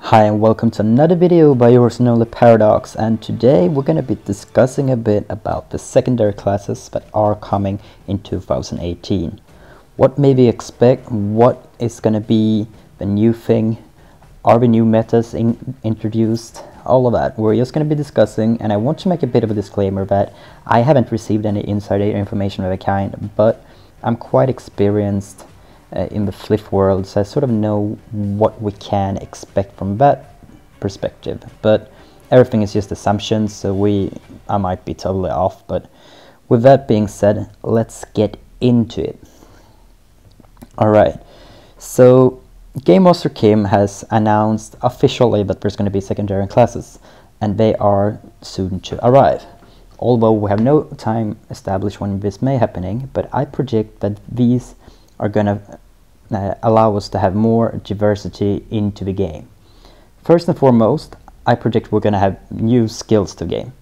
Hi and welcome to another video by yours truly Paradox, and today we're going to be discussing a bit about the secondary classes that are coming in 2018. What maybe expect, what is going to be the new thing, are the new metas introduced, all of that we're just going to be discussing. And I want to make a bit of a disclaimer that I haven't received any insider information of a kind, but I'm quite experienced in the Flyff world, so I sort of know what we can expect from that perspective. But everything is just assumptions, so I might be totally off. But with that being said, let's get into it. Alright, so Game Master Kim has announced officially that there's going to be secondary classes, and they are soon to arrive. Although we have no time established when this may happening, but I predict that these are going to allow us to have more diversity into the game. First and foremost, I predict we're going to have new skills to the game.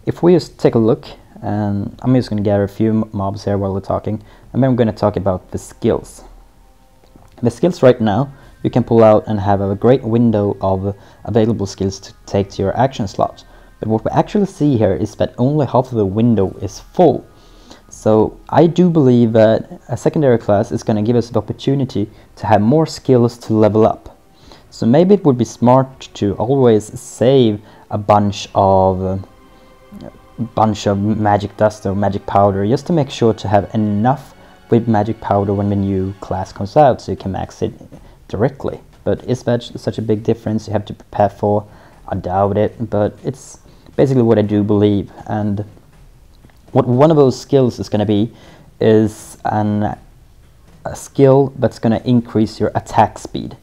If we just take a look, and I'm just going to gather a few mobs here while we're talking, and then I'm going to talk about the skills. The skills right now, you can pull out and have a great window of available skills to take to your action slot. But what we actually see here is that only half of the window is full. So I do believe that a secondary class is going to give us the opportunity to have more skills to level up. So maybe it would be smart to always save a bunch of magic dust or magic powder, just to make sure to have enough with magic powder when the new class comes out, so you can max it directly. But is that such a big difference you have to prepare for? I doubt it, but it's basically what I do believe. And what one of those skills is going to be is a skill that's going to increase your attack speed.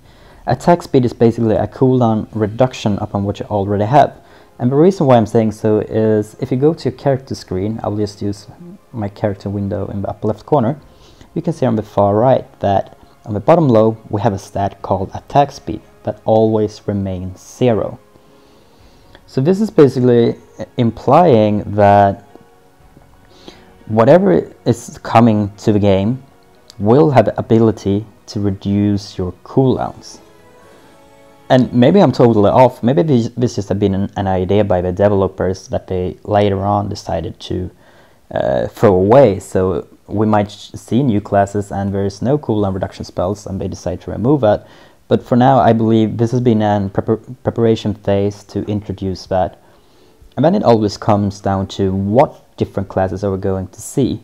Attack speed is basically a cooldown reduction upon what you already have. And the reason why I'm saying so is if you go to your character screen, I'll just use my character window in the upper left corner, you can see on the far right that on the bottom low we have a stat called attack speed that always remains 0. So this is basically implying that whatever is coming to the game will have the ability to reduce your cooldowns. And maybe I'm totally off, maybe this just have been an idea by the developers that they later on decided to throw away. So we might see new classes and there's no cooldown reduction spells and they decide to remove that. But for now I believe this has been a preparation phase to introduce that. And then it always comes down to what different classes are we going to see.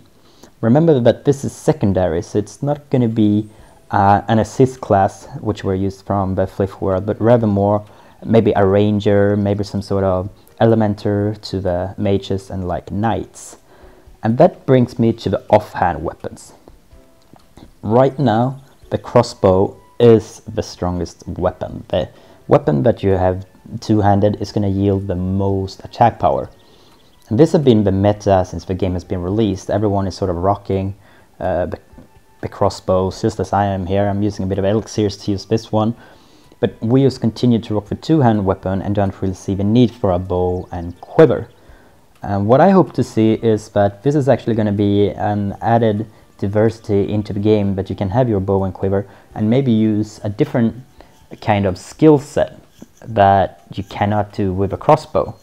Remember that this is secondary, so it's not going to be an assist class which were used from the Flyff world, but rather more maybe a ranger, maybe some sort of elementer to the mages and like knights. And that brings me to the offhand weapons. Right now the crossbow is the strongest weapon. The weapon that you have two-handed is going to yield the most attack power. And this has been the meta since the game has been released. Everyone is sort of rocking the crossbows, just as I am here. I'm using a bit of elixirs to use this one. But we just continue to rock the two-hand weapon and don't really see the need for a bow and quiver. And what I hope to see is that this is actually going to be an added diversity into the game, that you can have your bow and quiver and maybe use a different kind of skill set that you cannot do with a crossbow.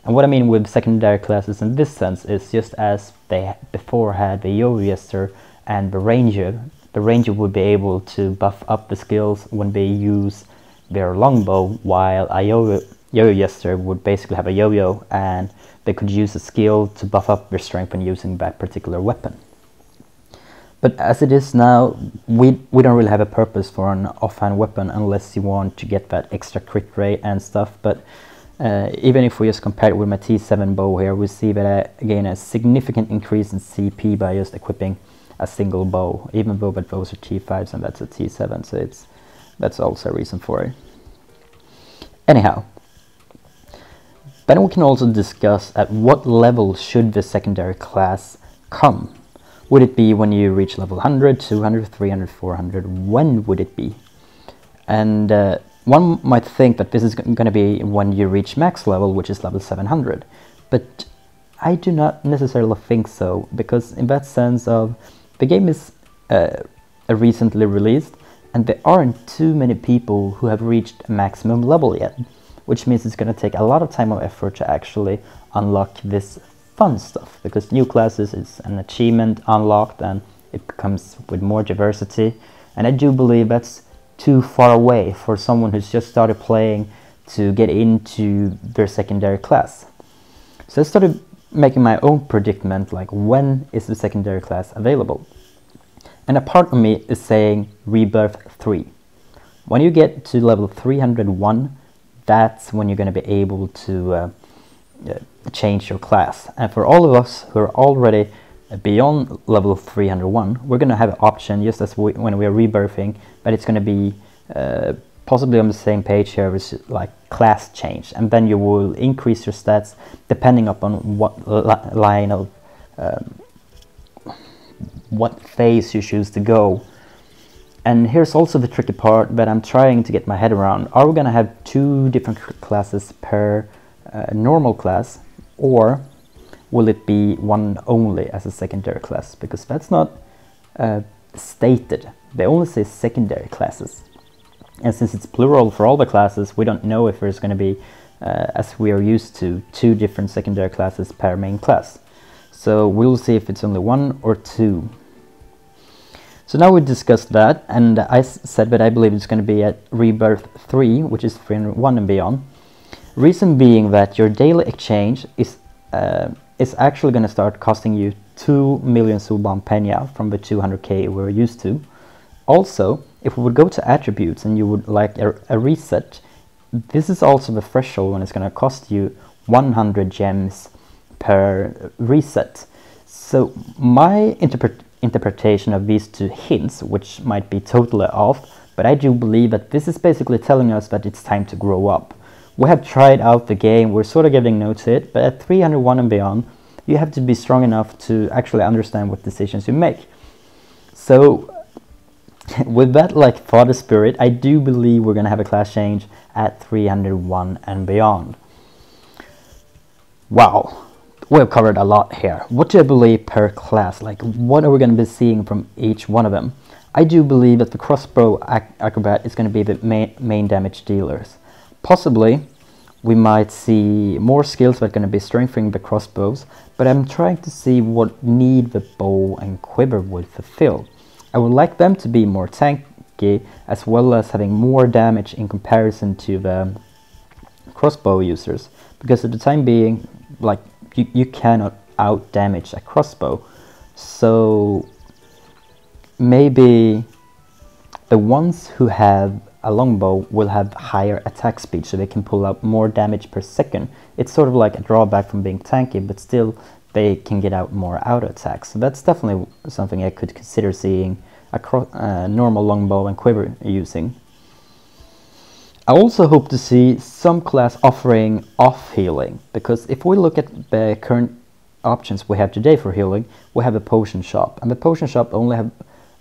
And what I mean with secondary classes in this sense is just as they before had the yo-yo jester and the ranger would be able to buff up the skills when they use their longbow, while a yo-yo jester would basically have a yo-yo and they could use a skill to buff up their strength when using that particular weapon. But as it is now, we don't really have a purpose for an offhand weapon unless you want to get that extra crit rate and stuff. But even if we just compare it with my T7 bow here, we see that I gain a significant increase in CP by just equipping a single bow, even though that those are T5s and that's a T7, so that's also a reason for it. Anyhow, then we can also discuss at what level should the secondary class come. Would it be when you reach level 100, 200, 300, 400? When would it be? And one might think that this is going to be when you reach max level, which is level 700. But I do not necessarily think so, because in that sense of the game is recently released and there aren't too many people who have reached a maximum level yet, which means it's going to take a lot of time and effort to actually unlock this fun stuff, because new classes is an achievement unlocked and it comes with more diversity, and I do believe that's too far away for someone who's just started playing to get into their secondary class. So I started making my own predicament, like when is the secondary class available? And a part of me is saying Rebirth 3. When you get to level 301, that's when you're going to be able to change your class. And for all of us who are already beyond level 301, we're going to have an option just as when we are rebirthing, but it's going to be possibly on the same page here with like class change, and then you will increase your stats depending upon what line of what phase you choose to go. And here's also the tricky part that I'm trying to get my head around. Are we going to have 2 different classes per normal class, or will it be one only as a secondary class? Because that's not stated. They only say secondary classes. And since it's plural for all the classes, we don't know if there's going to be, as we are used to, 2 different secondary classes per main class. So we'll see if it's only 1 or 2. So now we discussed that, and I said that I believe it's going to be at Rebirth 3, which is 301 and beyond. Reason being that your daily exchange is actually going to start costing you 2 million Sulban Penya from the 200k we're used to. Also, if we would go to attributes and you would like a reset, this is also the threshold when it's going to cost you 100 gems per reset. So my interpretation of these 2 hints, which might be totally off, but I do believe that this is basically telling us that it's time to grow up. We have tried out the game, we're sort of getting no to it, but at 301 and beyond, you have to be strong enough to actually understand what decisions you make. So with that like father spirit, I do believe we're going to have a class change at 301 and beyond. Wow, we've covered a lot here. What do I believe per class? Like, what are we going to be seeing from each one of them? I do believe that the crossbow acrobat is going to be the main damage dealers. Possibly we might see more skills that are going to be strengthening the crossbows, but I'm trying to see what need the bow and quiver would fulfill. I would like them to be more tanky, as well as having more damage in comparison to the crossbow users, because at the time being, like, you cannot out damage a crossbow. So maybe the ones who have a longbow will have higher attack speed, so they can pull out more damage per second. It's sort of like a drawback from being tanky, but still they can get out more auto attacks. So that's definitely something I could consider seeing a normal longbow and quiver using. I also hope to see some class offering off healing, because if we look at the current options we have today for healing, we have a potion shop, and the potion shop only have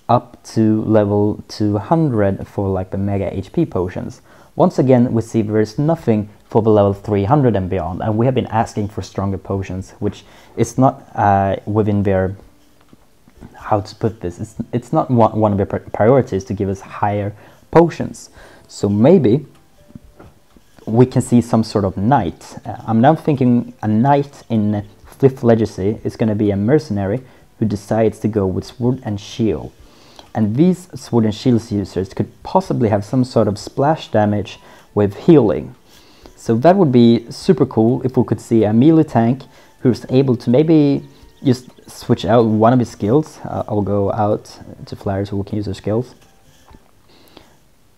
up to level 200 for like the mega HP potions. Once again, we see there's nothing for the level 300 and beyond, and we have been asking for stronger potions, which is not within their, how to put this, it's not one of their priorities to give us higher potions. So maybe we can see some sort of knight. I'm now thinking a knight in Flyff Legacy is going to be a mercenary who decides to go with sword and shield. And these sword and shield users could possibly have some sort of splash damage with healing. So that would be super cool if we could see a melee tank who's able to maybe just switch out one of his skills. I'll go out to flyers who can use their skills.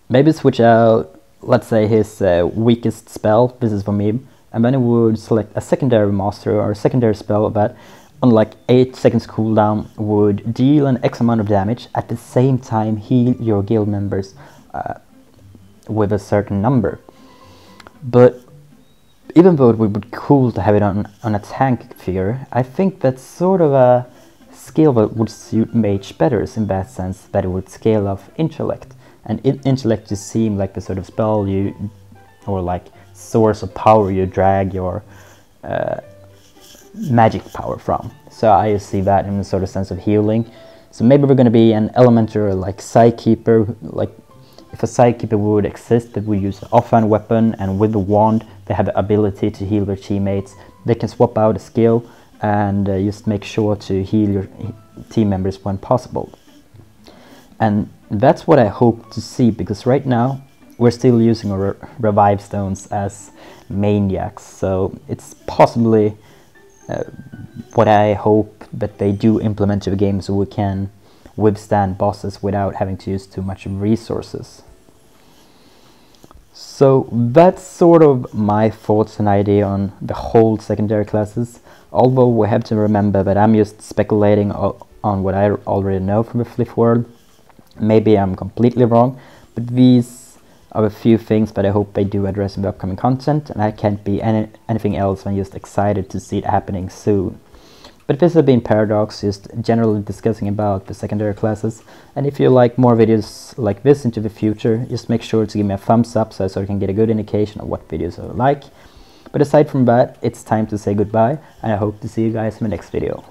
Maybe switch out, let's say, his weakest spell. This is for me. And then it would select a secondary master or a secondary spell that on like 8 seconds cooldown would deal an X amount of damage, at the same time heal your guild members with a certain number. But even though it would be cool to have it on a tank figure, I think that's sort of a skill that would suit mage better, in that sense that it would scale off intellect. And intellect just seem like the sort of spell you, or like source of power you drag your magic power from. So I just see that in a sort of sense of healing. So maybe we're going to be an elemental like Psykeeper, like if a sidekeeper would exist that would use an offhand weapon, and with the wand they have the ability to heal their teammates, they can swap out a skill and just make sure to heal your team members when possible. And that's what I hope to see, because right now we're still using our revive stones as maniacs, so it's possibly what I hope that they do implement to the game, so we can withstand bosses without having to use too much resources. So that's sort of my thoughts and idea on the whole secondary classes, although we have to remember that I'm just speculating on what I already know from the Flyff world. Maybe I'm completely wrong, but these are a few things that I hope they do address in the upcoming content, and I can't be anything else than just excited to see it happening soon. But this has been Paradox, just generally discussing about the secondary classes, and if you like more videos like this into the future, just make sure to give me a thumbs up so I can get a good indication of what videos I like. But aside from that, it's time to say goodbye, and I hope to see you guys in the next video.